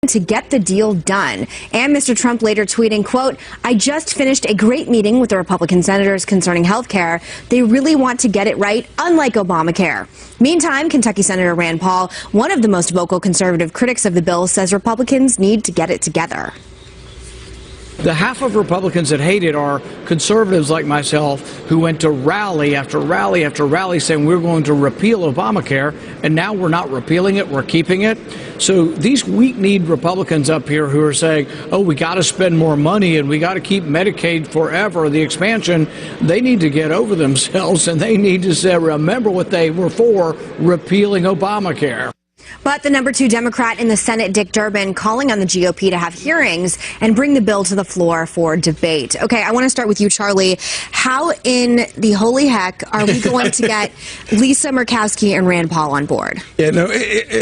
to get the deal done. And Mr. Trump later tweeting, quote, "I just finished a great meeting with the Republican senators concerning health care. They really want to get it right, unlike Obamacare." Meantime, Kentucky Senator Rand Paul, one of the most vocal conservative critics of the bill, says Republicans need to get it together. The half of Republicans that hate it are conservatives like myself who went to rally after rally after rally saying we're going to repeal Obamacare, and now we're not repealing it, we're keeping it. So these weak-kneed Republicans up here who are saying, oh, we got to spend more money and we got to keep Medicaid forever, the expansion, they need to get over themselves and they need to say, remember what they were for, repealing Obamacare. But the number 2 Democrat in the Senate, Dick Durbin, calling on the GOP to have hearings and bring the bill to the floor for debate. Okay, I want to start with you, Charlie. How in the holy heck are we going to get Lisa Murkowski and Rand Paul on board? Yeah, no,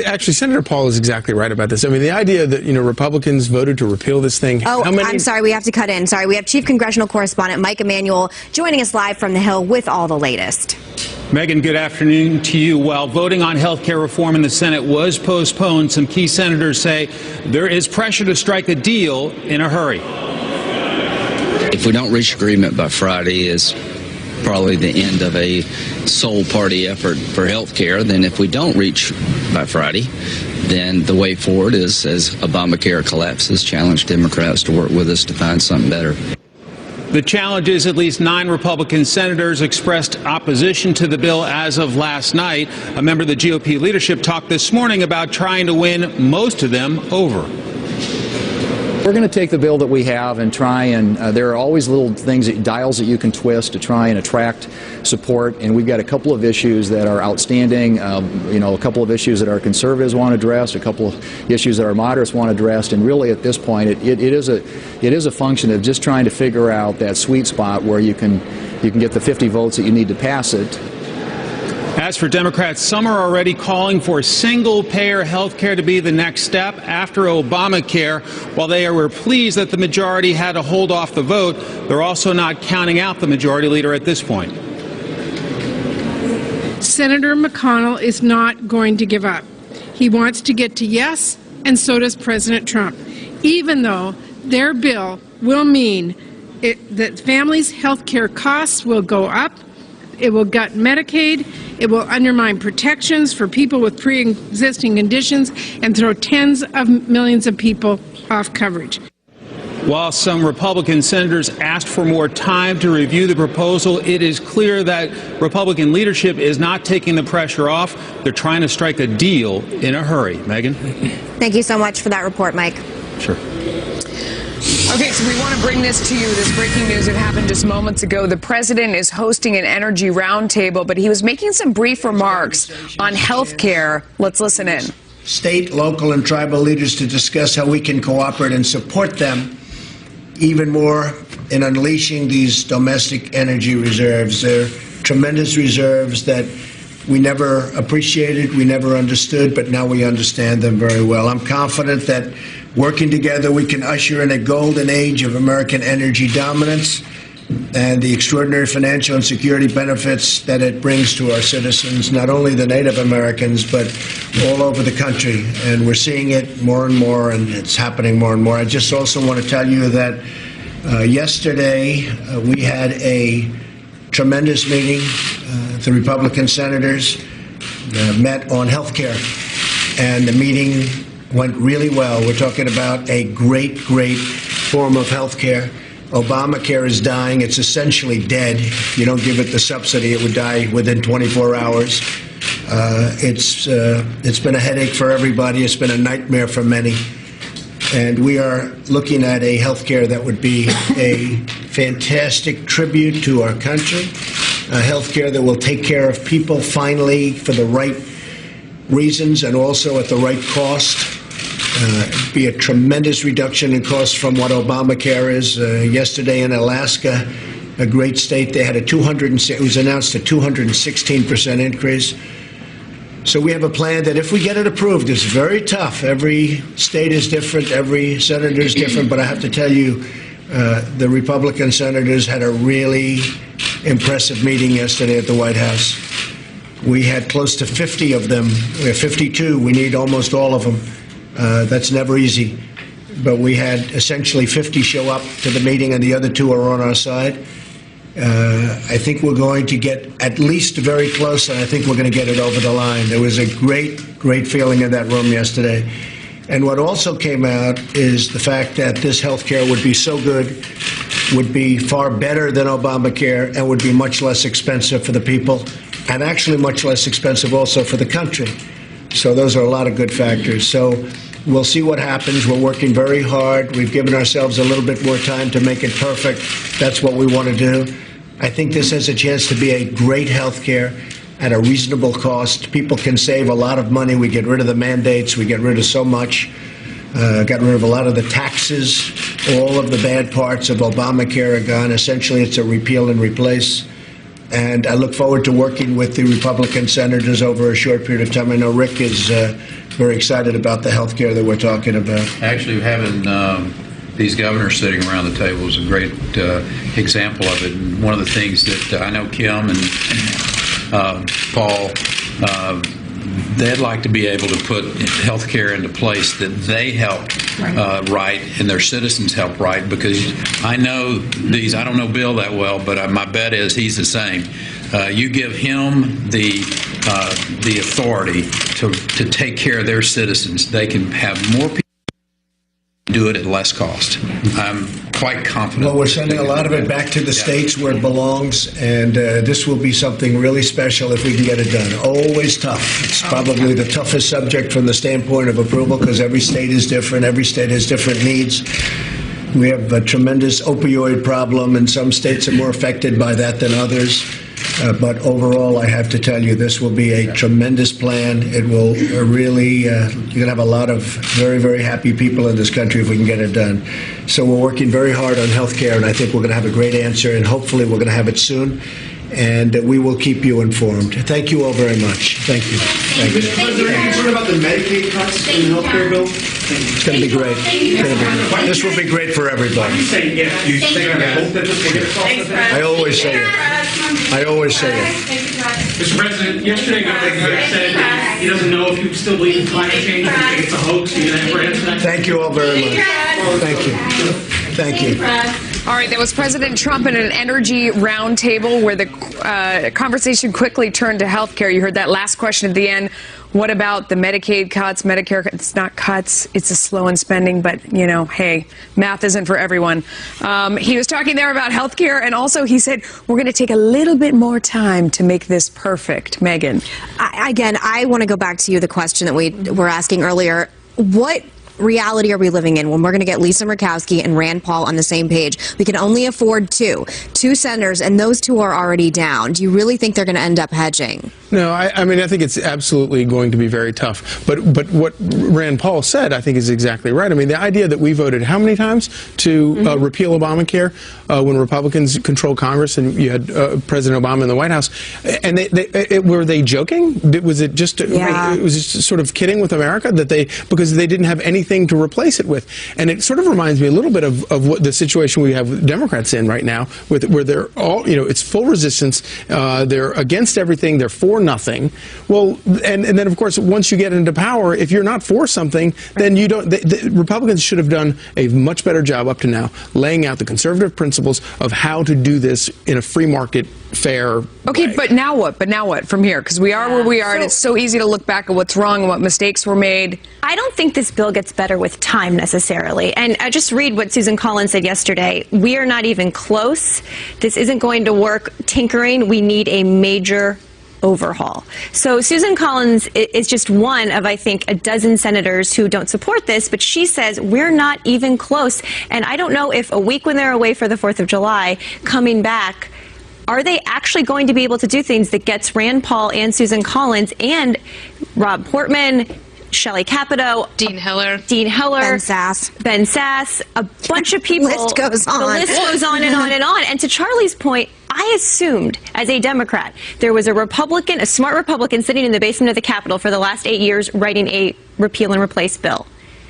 actually, Senator Paul is exactly right about this. I mean, the idea that, Republicans voted to repeal this thing. Oh, I'm sorry, we have to cut in. Sorry, we have Chief Congressional Correspondent Mike Emanuel joining us live from the Hill with all the latest. Megan, good afternoon to you. While voting on health care reform in the Senate was postponed, some key senators say there is pressure to strike a deal in a hurry. If we don't reach agreement by Friday, is probably the end of a sole party effort for health care. Then if we don't reach by Friday, then the way forward is, as Obamacare collapses, challenge Democrats to work with us to find something better. The challenge is at least 9 Republican senators expressed opposition to the bill as of last night. A member of the GOP leadership talked this morning about trying to win most of them over. We're going to take the bill that we have and try and there are always little things, dials that you can twist to try and attract support. And we've got a couple of issues that are outstanding, a couple of issues that our conservatives want addressed, a couple of issues that our moderates want addressed. And really at this point, it is a function of just trying to figure out that sweet spot where you can get the 50 votes that you need to pass it. As for Democrats, some are already calling for single-payer health care to be the next step after Obamacare. While they were pleased that the majority had to hold off the vote, they're also not counting out the majority leader at this point. Senator McConnell is not going to give up. He wants to get to yes, and so does President Trump, even though their bill will mean that families' health care costs will go up. It will gut Medicaid, it will undermine protections for people with pre-existing conditions, and throw tens of millions of people off coverage. While some Republican senators asked for more time to review the proposal, it is clear that Republican leadership is not taking the pressure off. They're trying to strike a deal in a hurry. Megan? Thank you so much for that report, Mike. Sure. Okay, so we want to bring this to you. This breaking news that happened just moments ago. The president is hosting an energy roundtable, but he was making some brief remarks on health care. Let's listen in. State, local, and tribal leaders to discuss how we can cooperate and support them even more in unleashing these domestic energy reserves. They're tremendous reserves that we never appreciated, we never understood, but now we understand them very well. I'm confident that working together, we can usher in a golden age of American energy dominance and the extraordinary financial and security benefits that it brings to our citizens, not only the Native Americans, but all over the country. And we're seeing it more and more, and it's happening more and more. I just also want to tell you that yesterday we had a tremendous meeting. The Republican senators met on health care, and the meeting went really well. We're talking about a great form of health care. Obamacare is dying. It's essentially dead. If you don't give it the subsidy, it would die within 24 hours. It's been a headache for everybody. It's been a nightmare for many. And we are looking at a health care that would be a fantastic tribute to our country, a health care that will take care of people finally for the right reasons and also at the right cost. Be a tremendous reduction in cost from what Obamacare is. Yesterday in Alaska, a great state, they had it was announced a 216% increase. So we have a plan that if we get it approved, it's very tough. Every state is different, every senator is different, but I have to tell you, the Republican senators had a really impressive meeting yesterday at the White House. We had close to 50 of them. We have 52. We need almost all of them. That's never easy. But we had essentially 50 show up to the meeting, and the other 2 are on our side. I think we're going to get at least very close, and I think we're going to get it over the line. There was a great, great feeling in that room yesterday. And what also came out is the fact that this health care would be so good, would be far better than Obamacare, and would be much less expensive for the people, and actually much less expensive also for the country. So those are a lot of good factors. So we'll see what happens. We're working very hard. We've given ourselves a little bit more time to make it perfect. That's what we want to do. I think this has a chance to be a great health care at a reasonable cost. People can save a lot of money. We get rid of the mandates. We get rid of so much. Got rid of a lot of the taxes. All of the bad parts of Obamacare are gone. Essentially, it's a repeal and replace. And I look forward to working with the Republican senators over a short period of time. I know Rick is very excited about the health care that we're talking about. Actually, having these governors sitting around the table is a great example of it. And one of the things that I know Kim and Paul, they'd like to be able to put health care into place that they help write and their citizens help write, because I know these, I don't know Bill that well, but my bet is he's the same. You give him the authority to take care of their citizens, they can have more people do it at less cost. I'm quite confident. Well, we're sending a lot of it back to the states where it belongs, and this will be something really special if we can get it done. Always tough. It's probably the toughest subject from the standpoint of approval, because every state is different. Every state has different needs. We have a tremendous opioid problem, and some states are more affected by that than others. But overall, I have to tell you, this will be a tremendous plan. It will really, you're going to have a lot of very, very happy people in this country if we can get it done. So we're working very hard on health care, and I think we're going to have a great answer, and hopefully we're going to have it soon. And we will keep you informed. Thank you all very much. Thank you. Thank you. Is there any concern about the Medicaid cuts in the health care bill? It's going to be great. This will be great for everybody. You say yes. You think I hope that this will get across the I always say it. I always say it. Mr. President, yesterday Governor said that he doesn't know if you still believe in climate change, if you think it's a hoax. You have for that? Thank you all very much. Thank you. Thank you. All right, that was President Trump in an energy roundtable where the conversation quickly turned to health care. You heard that last question at the end. What about the Medicaid cuts, Medicare? It's not cuts. It's a slow in spending. But, you know, hey, math isn't for everyone. He was talking there about health care. And also he said, we're going to take a little bit more time to make this perfect. Megan. I want to go back to you, the question that we were asking earlier. What reality are we living in when we're going to get Lisa Murkowski and Rand Paul on the same page? We can only afford two senators, and those 2 are already down. Do you really think they're going to end up hedging? No, I mean, I think it's absolutely going to be very tough. But what Rand Paul said, I think, is exactly right. I mean, the idea that we voted how many times to repeal Obamacare when Republicans controlled Congress and you had President Obama in the White House, and were they joking? Was it just it was just sort of kidding with America that because they didn't have anything to replace it with? And it sort of reminds me a little bit of what the situation we have Democrats in right now, where they're all, it's full resistance. They're against everything. They're for nothing. Well, and then of course, once you get into power, if you're not for something, then you don't. The Republicans should have done a much better job up to now, laying out the conservative principles of how to do this in a free market, fair Okay, way. but now what? But now what from here? Because we are where we are, and it's so easy to look back at what's wrong and what mistakes were made. I don't think this bill gets better with time necessarily. And I just read what Susan Collins said yesterday. We are not even close. This isn't going to work tinkering. We need a major overhaul. So Susan Collins is just one of, I think, a dozen senators who don't support this, but she says we're not even close. And I don't know if a week when they're away for the 4th of July, coming back, are they actually going to be able to do things that gets Rand Paul and Susan Collins and Rob Portman, Shelley Capito, Dean Heller, Ben Sass, a bunch of people. List goes on. The list goes on and on and on. And to Charlie's point, I assumed as a Democrat there was a Republican, a smart Republican sitting in the basement of the Capitol for the last 8 years writing a repeal and replace bill.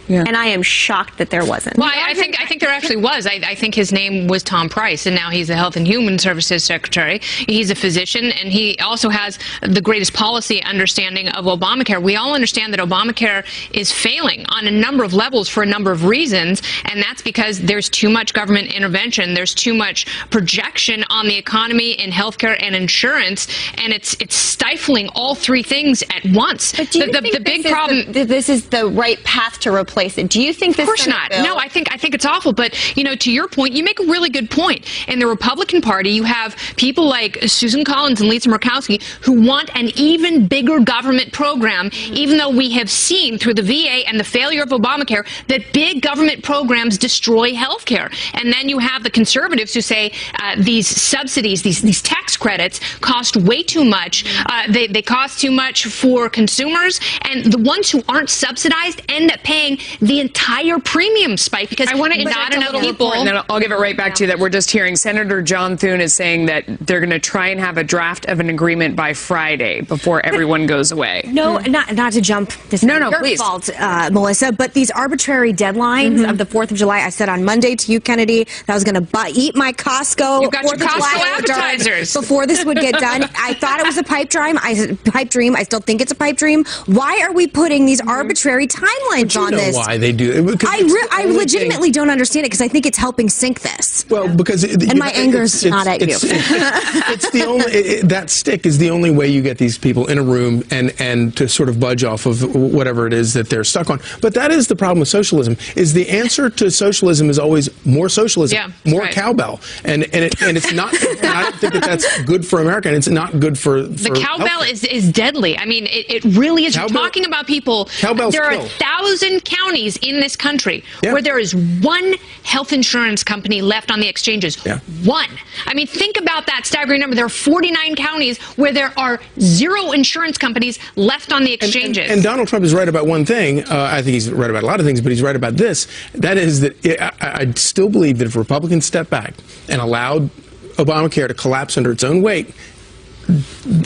And I am shocked that there wasn't. Well, I think there actually was. I think his name was Tom Price, and now he's the Health and Human Services Secretary. He's a physician, and he also has the greatest policy understanding of Obamacare. We all understand that Obamacare is failing on a number of levels for a number of reasons, and that's because there's too much government intervention. There's too much projection on the economy in healthcare and insurance, and it's stifling all three things at once. But do you think the big problem? This is the right path to replace it? Do you think this? Of course not. No, I think it's awful. But to your point, you make a really good point. In the Republican Party, you have people like Susan Collins and Lisa Murkowski who want an even bigger government program, even though we have seen through the VA and the failure of Obamacare that big government programs destroy health care. And then you have the conservatives who say these subsidies, these tax credits cost way too much. They cost too much for consumers, and the ones who aren't subsidized end up paying the entire premium spike because I want to not enough people. And then I'll give it right back to you that we're just hearing Senator John Thune is saying that they're going to try and have a draft of an agreement by Friday before everyone goes away. No, not to jump. This is your please. fault, Melissa. But these arbitrary deadlines of the 4th of July. I said on Monday to you, Kennedy, that I was going to eat my Costco. You've got your Costco appetizers before this would get done. I thought it was a pipe dream. I still think it's a pipe dream. Why are we putting these arbitrary timelines on this? Why they do it? I legitimately don't understand it because I think it's helping sink this. Well, because my anger's not at you. It's the only that stick is the only way you get these people in a room and to sort of budge off of whatever it is that they're stuck on. But that is the problem with socialism. Is the answer to socialism is always more socialism, more cowbell, and it's not. I don't think that's good for America, and it's not good for the cowbell is deadly. I mean, it really is. You're talking about people. There are 1,000 counties in this country where there is one health insurance company left on the exchanges. One. I mean, think about that staggering number. There are 49 counties where there are 0 insurance companies left on the exchanges. And Donald Trump is right about one thing. I think he's right about a lot of things, but he's right about this. That is that I still believe that if Republicans step back and allowed Obamacare to collapse under its own weight,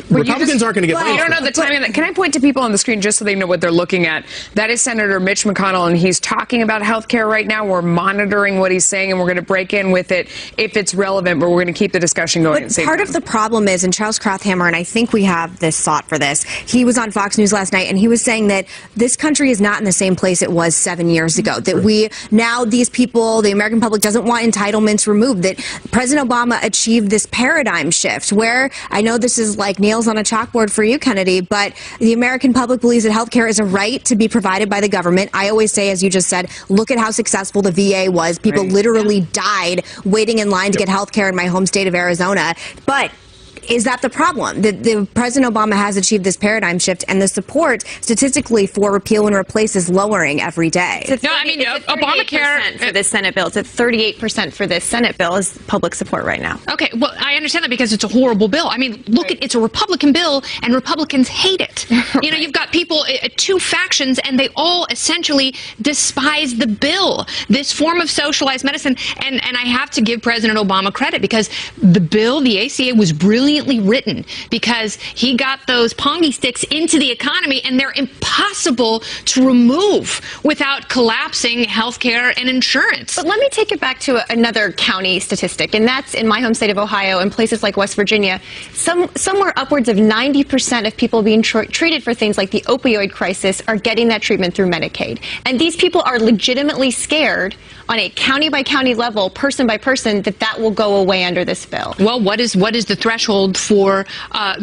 Republicans aren't going to get I don't know the timing. Can I point to people on the screen just so they know what they're looking at? That is Senator Mitch McConnell, and he's talking about health care right now. We're monitoring what he's saying, and we're going to break in with it if it's relevant, but we're going to keep the discussion going. But part of the problem is, and Charles Krauthammer, and I think we have this thought for this, he was on Fox News last night, and he was saying that this country is not in the same place it was 7 years ago, that now these people, the American public doesn't want entitlements removed, that President Obama achieved this paradigm shift where, I know this is like nails on a chalkboard for you, Kennedy, but the American public believes that health care is a right to be provided by the government. I always say, as you just said, look at how successful the VA was. People literally died waiting in line to get health care in my home state of Arizona. But is that the problem? The President Obama has achieved this paradigm shift, and the support statistically for repeal and replace is lowering every day. No, I mean, Obamacare for this Senate bill. It's at 38% for this Senate bill is public support right now. Okay, well, I understand that because it's a horrible bill. I mean, look, it's a Republican bill, and Republicans hate it. You know, you've got people, 2 factions, and they all essentially despise the bill, this form of socialized medicine. And I have to give President Obama credit because the bill, the ACA, was brilliantly written because he got those pongy sticks into the economy, and they're impossible to remove without collapsing healthcare and insurance. But let me take it back to another county statistic, and that's in my home state of Ohio and places like West Virginia. Somewhere upwards of 90% of people being treated for things like the opioid crisis are getting that treatment through Medicaid. And these people are legitimately scared on a county-by-county level, person by person, that will go away under this bill. Well, what is the threshold for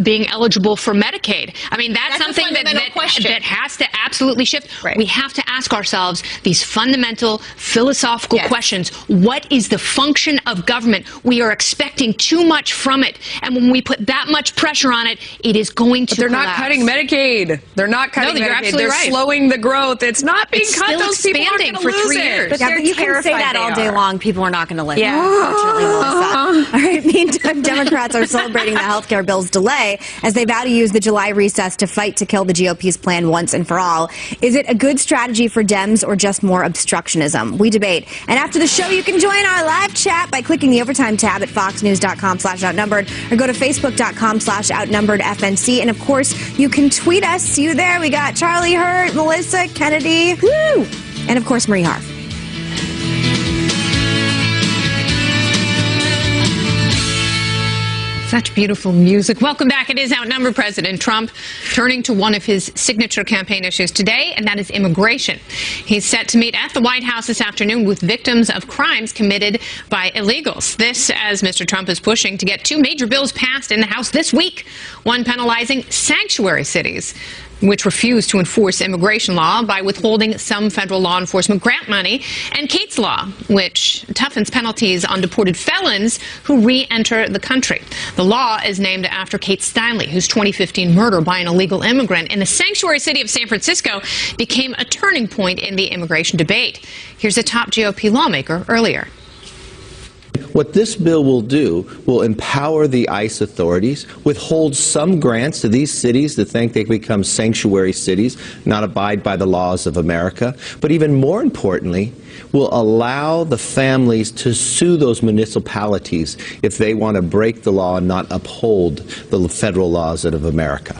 being eligible for Medicaid? I mean, that's something that has to absolutely shift. We have to ask ourselves these fundamental philosophical questions. What is the function of government? We are expecting too much from it, and when we put that much pressure on it, it is going to collapse. They're not cutting Medicaid. They're not cutting Medicaid. You're absolutely They're right. slowing the growth. It's not being cut. Still Those people aren't expanding going to for lose 3 years. it. But you can say that all day long. People are not going to listen. Yeah. Unfortunately, Melissa. All right. Meantime, Democrats are celebrating the health care bill's delay as they vow to use the July recess to fight to kill the GOP's plan once and for all. Is it a good strategy for Dems or just more obstructionism? We debate. And after the show, you can join our live chat by clicking the Overtime tab at foxnews.com/outnumbered or go to facebook.com/outnumberedfnc. And of course, you can tweet us. See you there. We got Charlie Hurt, Melissa, Kennedy. Woo! and, of course, Marie Harf. Such beautiful music. Welcome back. It is Outnumbered. President Trump turning to one of his signature campaign issues today, and that is immigration. He's set to meet at the White House this afternoon with victims of crimes committed by illegals. This as Mr. Trump is pushing to get two major bills passed in the House this week, one penalizing sanctuary cities, which refuse to enforce immigration law by withholding some federal law enforcement grant money, and Kate's Law, which toughens penalties on deported felons who re-enter the country. The law is named after Kate Steinle, whose 2015 murder by an illegal immigrant in the sanctuary city of San Francisco became a turning point in the immigration debate. Here's a top GOP lawmaker earlier. What this bill will do will empower the ICE authorities, withhold some grants to these cities that think they become sanctuary cities, not abide by the laws of America, but even more importantly, will allow the families to sue those municipalities if they want to break the law and not uphold the federal laws of America.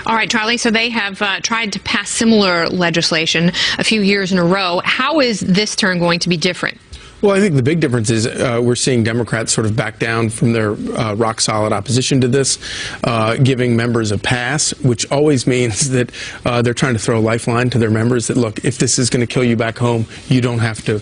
All right, Charlie, so they have tried to pass similar legislation a few years in a row. How is this turn going to be different? Well, I think the big difference is we're seeing Democrats sort of back down from their rock-solid opposition to this, giving members a pass, which always means that they're trying to throw a lifeline to their members that, look, if this is going to kill you back home, you don't have to,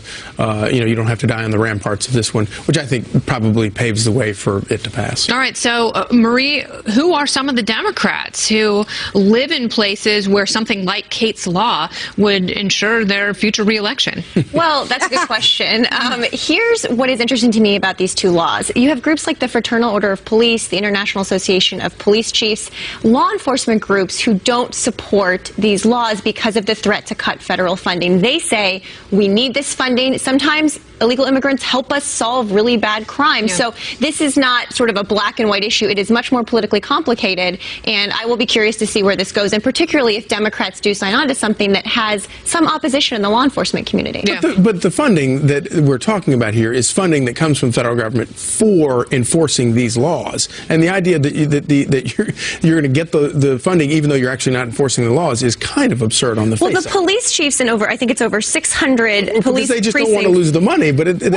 you don't have to die on the ramparts of this one, which I think probably paves the way for it to pass. All right, so Marie, who are some of the Democrats who live in places where something like Kate's Law would ensure their future re-election? Well, that's a good question. Here's what is interesting to me about these two laws. You have groups like the Fraternal Order of Police, the International Association of Police Chiefs, law enforcement groups who don't support these laws because of the threat to cut federal funding. They say, we need this funding. Sometimes illegal immigrants help us solve really bad crimes. So this is not sort of a black and white issue. It is much more politically complicated, and I will be curious to see where this goes, and particularly if Democrats do sign on to something that has some opposition in the law enforcement community. But the funding that we're talking about here is funding that comes from the federal government for enforcing these laws. And the idea that you're going to get the funding even though you're actually not enforcing the laws is kind of absurd on the face of it. Well, the police chiefs in I think it's over 600 police they just precincts. don't want to lose the money, but they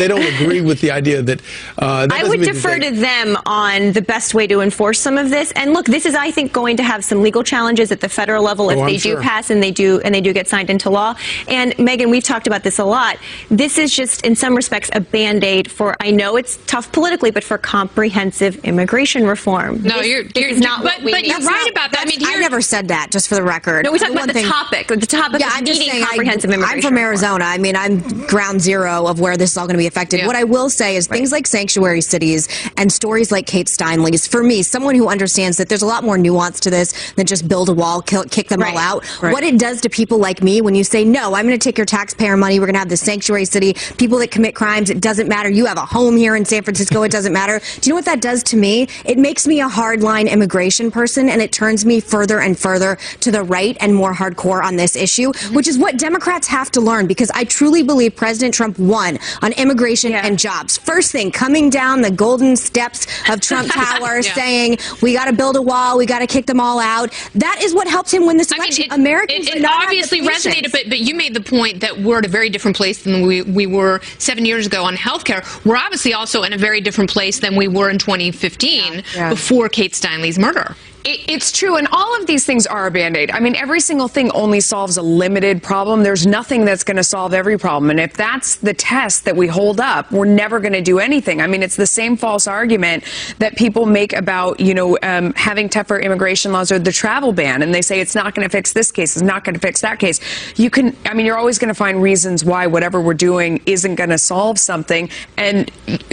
don't agree with the idea that... I would defer to them on the best way to enforce some of this. And look, this is, I think, going to have some legal challenges at the federal level if they do pass and they do get signed into law. And Megan, we've talked about this a lot. This is just, in some respects, a Band-Aid for, I know it's tough politically, but for comprehensive immigration reform. No, but you're right about that. I mean, I never said that, just for the record. No, we talked about the topic. The topic of needing comprehensive immigration I'm from Arizona. I mean, I'm ground zero of where this is all going to be affected. What I will say is things like sanctuary cities and stories like Kate Steinle's, for me, someone who understands that there's a lot more nuance to this than just build a wall, kick them all out. What it does to people like me when you say, no, I'm going to take your taxpayer money, we're going to have this sanctuary city, people that commit crimes, it doesn't matter. You have a home here in San Francisco, it doesn't matter. Do you know what that does to me? It makes me a hardline immigration person, and it turns me further and further to the right and more hardcore on this issue, which is what Democrats have to learn, because I truly believe President Trump won on immigration and jobs. First thing, coming down the golden steps of Trump Tower saying, we got to build a wall, we got to kick them all out. That is what helped him win this election. Americans it obviously resonated, but you made the point that we're at a very different place than we were 7 years ago on health care. We're obviously also in a very different place than we were in 2015 before Kate Steinle's murder. It's true, and all of these things are a Band-Aid. I mean, every single thing only solves a limited problem. There's nothing that's going to solve every problem, and if that's the test that we hold up, we're never going to do anything. I mean, it's the same false argument that people make about, having tougher immigration laws or the travel ban, and they say it's not going to fix this case, it's not going to fix that case. You're always going to find reasons why whatever we're doing isn't going to solve something, and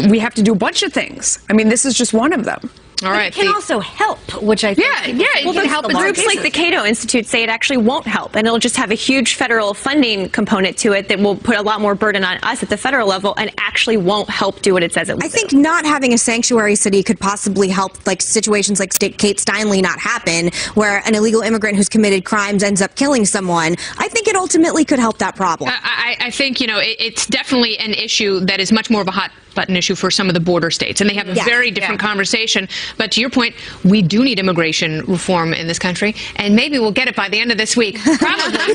we have to do a bunch of things. I mean, this is just one of them. All right. It can also help, which I think it can help. Groups like the Cato Institute say it actually won't help, and it'll just have a huge federal funding component to it that will put a lot more burden on us at the federal level and actually won't help do what it says it will. I think not having a sanctuary city could possibly help, like situations like Kate Steinle not happen, where an illegal immigrant who's committed crimes ends up killing someone. I think it ultimately could help that problem. I think it's definitely an issue that is much more of a hot button issue for some of the border states, and they have a very different conversation. But to your point, we do need immigration reform in this country, and maybe we'll get it by the end of this week. Probably.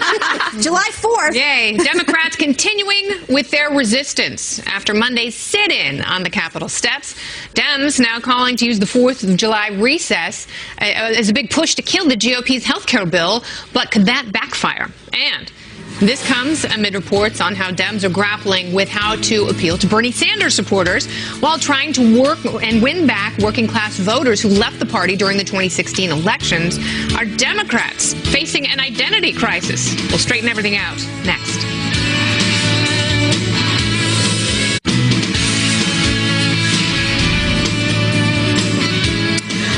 July 4th. Yay. Democrats continuing with their resistance after Monday's sit-in on the Capitol steps. Dems now calling to use the 4th of July recess as a big push to kill the GOP's health care bill, but could that backfire? And this comes amid reports on how Dems are grappling with how to appeal to Bernie Sanders supporters while trying to work and win back working-class voters who left the party during the 2016 elections. Are Democrats facing an identity crisis? We'll straighten everything out next.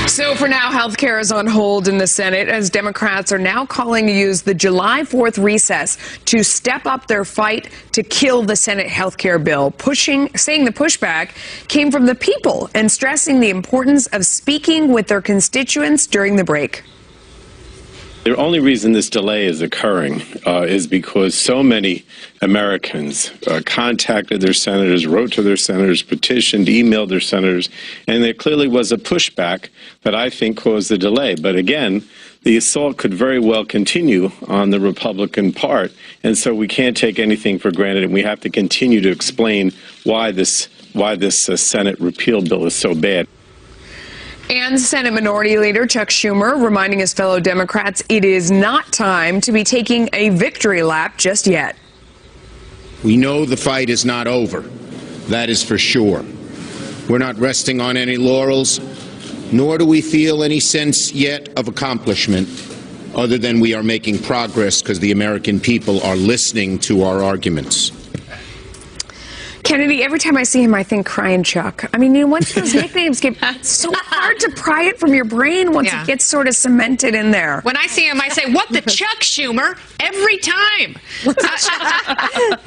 So for now, health care is on hold in the Senate as Democrats are now calling to use the July 4th recess to step up their fight to kill the Senate health care bill, saying the pushback came from the people and stressing the importance of speaking with their constituents during the break. The only reason this delay is occurring is because so many Americans contacted their senators, wrote to their senators, petitioned, emailed their senators, and there clearly was a pushback that I think caused the delay. But again, the assault could very well continue on the Republican part, and so we can't take anything for granted, and we have to continue to explain why this Senate repeal bill is so bad. And Senate Minority Leader Chuck Schumer reminding his fellow Democrats it is not time to be taking a victory lap just yet. We know the fight is not over. That is for sure. We're not resting on any laurels, nor do we feel any sense yet of accomplishment other than we are making progress because the American people are listening to our arguments. Kennedy, every time I see him, I think Crying Chuck. I mean, you know, once those nicknames get, it's so hard to pry it from your brain once it gets sort of cemented in there. When I see him, I say, what the Chuck, Schumer? Every time.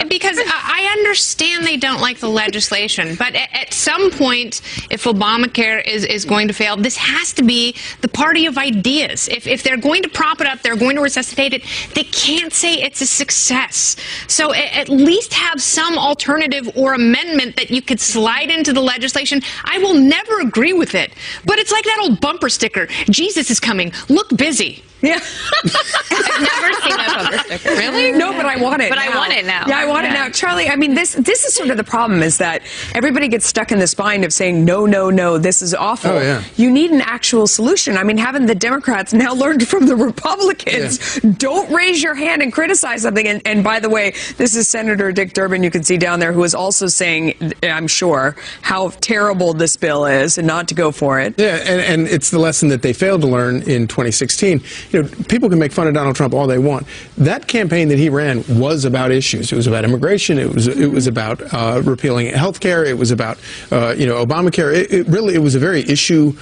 Because I understand they don't like the legislation, but at some point, if Obamacare is going to fail, this has to be the party of ideas. If they're going to prop it up, they're going to resuscitate it, they can't say it's a success. So at least have some alternative or amendment that you could slide into the legislation. I will never agree with it, but it's like that old bumper sticker. Jesus is coming. Look busy. Yeah. I've never seen that bumper sticker. Really? No, but I want it But now. I want it now. Yeah, I want it now. Charlie, I mean, this is sort of the problem is that everybody gets stuck in this bind of saying, no, no, no, this is awful. Oh, yeah. You need an actual solution. I mean, haven't the Democrats now learned from the Republicans? Yeah. Don't raise your hand and criticize something. And by the way, this is Senator Dick Durbin, you can see down there, who is also saying, I'm sure, how terrible this bill is and not to go for it. Yeah, and it's the lesson that they failed to learn in 2016. You know, people can make fun of Donald Trump all they want. That campaign that he ran was about issues. It was about immigration. It was about repealing health care. It was about Obamacare. It was a very issue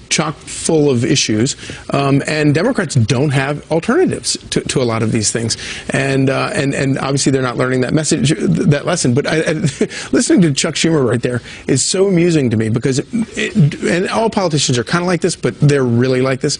chock full of issues. And Democrats don't have alternatives to a lot of these things. And obviously they're not learning that lesson. But listening to Chuck Schumer right there is so amusing to me because and all politicians are kind of like this, but they're really like this.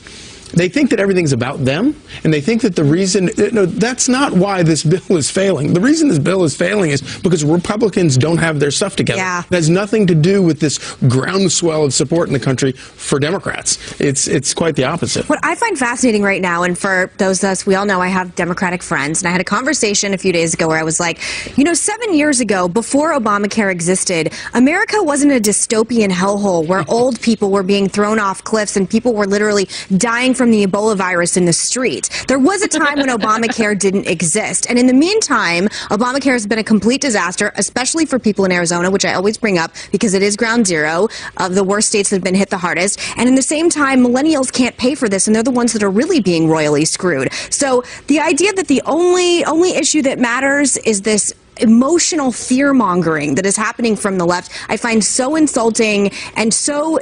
They think that everything's about them, and they think that the reason, no, that's not why this bill is failing. The reason this bill is failing is because Republicans don't have their stuff together. Yeah. It has nothing to do with this groundswell of support in the country for Democrats. It's quite the opposite. What I find fascinating right now, and for those of us, we all know I have Democratic friends, and I had a conversation a few days ago where I was like, 7 years ago, before Obamacare existed, America wasn't a dystopian hellhole where old people were being thrown off cliffs and people were literally dying from the Ebola virus in the street. There was a time when Obamacare didn't exist. And in the meantime, Obamacare has been a complete disaster, especially for people in Arizona, which I always bring up because it is ground zero of the worst states that have been hit the hardest. And in the same time, millennials can't pay for this, and they're the ones that are really being royally screwed. So the idea that the only issue that matters is this emotional fear-mongering that is happening from the left, I find so insulting and so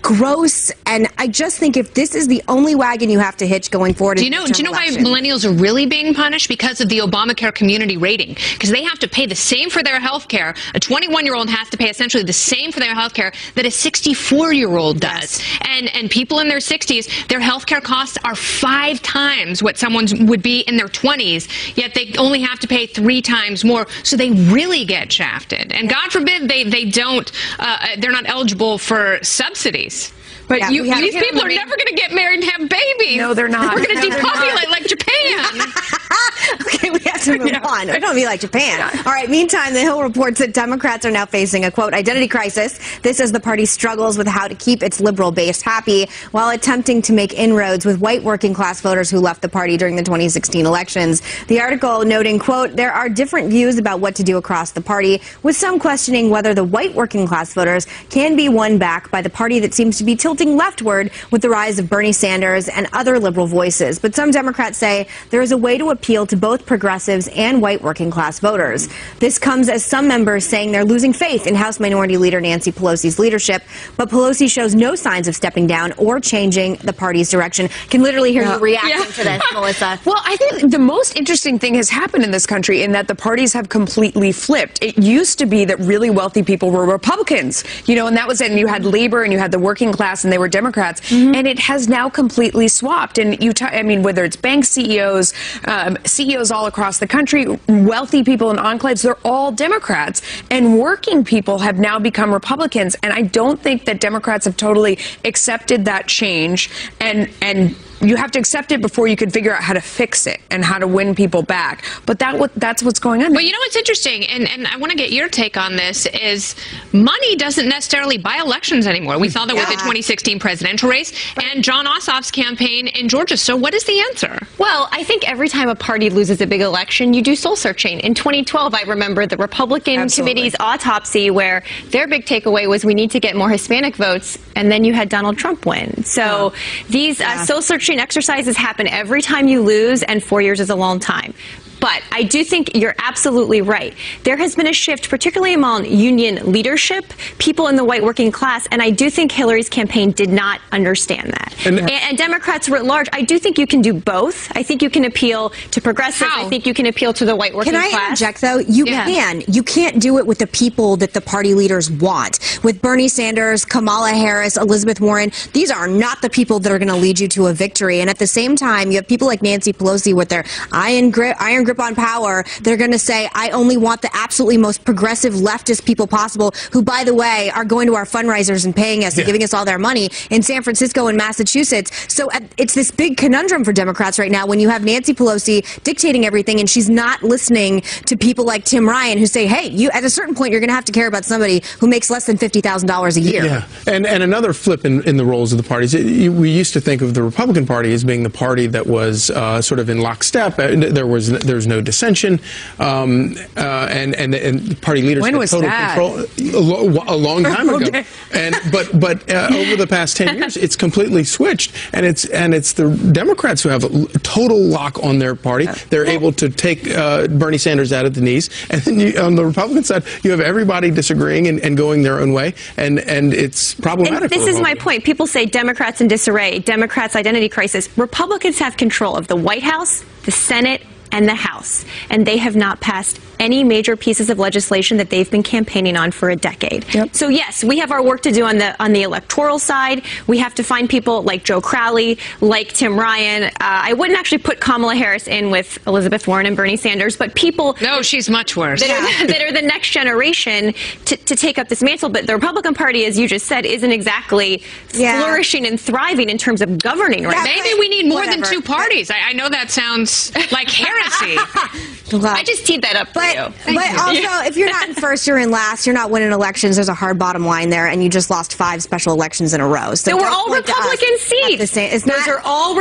gross, and I just think if this is the only wagon you have to hitch going forward, do you know why millennials are really being punished? Because of the Obamacare community rating, because they have to pay the same for their health care. A 21-year-old has to pay essentially the same for their health care that a 64-year-old does. And people in their 60s, their health care costs are 5 times what someone would be in their 20s, yet they only have to pay 3 times more, so they really get shafted. And God forbid they don't, they're not eligible for subsidies. But these people are never going to get married and have babies. No, they're not. We're going to depopulate like Japan. Okay, we have to move on. We don't be like Japan. All right, meantime, the Hill reports that Democrats are now facing a, quote, identity crisis. This as the party struggles with how to keep its liberal base happy while attempting to make inroads with white working class voters who left the party during the 2016 elections. The article noting, quote, there are different views about what to do across the party, with some questioning whether the white working class voters can be won back by the party that seems to be tilting leftward with the rise of Bernie Sanders and other liberal voices. But some Democrats say there is a way to appeal to both progressives and white working class voters. This comes as some members saying they're losing faith in House Minority Leader Nancy Pelosi's leadership, but Pelosi shows no signs of stepping down or changing the party's direction. Can literally hear you reacting to this, Melissa. Well, I think the most interesting thing has happened in this country in that the parties have completely flipped. It used to be that really wealthy people were Republicans, and that was it. And you had labor and you had the working class, and they were Democrats, and it has now completely swapped. And whether it's bank CEOs, CEOs all across the country, wealthy people in enclaves, they're all Democrats, and working people have now become Republicans. And I don't think that Democrats have totally accepted that change, and you have to accept it before you can figure out how to fix it and how to win people back. But that's what's going on. Well, what's interesting, and I want to get your take on this, is money doesn't necessarily buy elections anymore. We saw that with the 2016 presidential race and John Ossoff's campaign in Georgia. So what is the answer? Well, I think every time a party loses a big election, you do soul searching. In 2012, I remember the Republican committee's autopsy, where their big takeaway was we need to get more Hispanic votes, and then you had Donald Trump win. So these soul searching exercises happen every time you lose, and 4 years is a long time. But I do think you're absolutely right. There has been a shift, particularly among union leadership, people in the white working class, and I do think Hillary's campaign did not understand that. And Democrats were at large. I do think you can do both. I think you can appeal to progressives. I think you can appeal to the white working class. Can I interject, though? You can. You can't do it with the people that the party leaders want. With Bernie Sanders, Kamala Harris, Elizabeth Warren, these are not the people that are going to lead you to a victory. And at the same time, you have people like Nancy Pelosi with their iron grip on power. They're going to say, I only want the absolutely most progressive leftist people possible, who, by the way, are going to our fundraisers and paying us and giving us all their money in San Francisco and Massachusetts. So it's this big conundrum for Democrats right now when you have Nancy Pelosi dictating everything, and she's not listening to people like Tim Ryan, who say, hey, you at a certain point, you're going to have to care about somebody who makes less than $50,000 a year. Yeah, and another flip in the roles of the parties. We used to think of the Republican Party as being the party that was sort of in lockstep. There's no dissension, and party leaders had total control a long time ago. But over the past 10 years, it's completely switched, and it's the Democrats who have a total lock on their party. They're able to take Bernie Sanders out at the knees, and then on the Republican side, you have everybody disagreeing and going their own way, and it's problematic. And this is my point. People say Democrats in disarray, Democrats' identity crisis. Republicans have control of the White House, the Senate, and the House, and they have not passed any major pieces of legislation that they've been campaigning on for a decade. So yes, we have our work to do on the electoral side. We have to find people like Joe Crowley, like Tim Ryan. I wouldn't actually put Kamala Harris in with Elizabeth Warren and Bernie Sanders, but people... No, she's much worse. That are the next generation to take up this mantle. But the Republican Party, as you just said, isn't exactly flourishing and thriving in terms of governing right now. Maybe we need more than 2 parties. I know that sounds like heresy. I just teed that up for you. But also, if you're not in first, you're in last. You're not winning elections. There's a hard bottom line there, and you just lost 5 special elections in a row. So they were all Republican seats. Those are all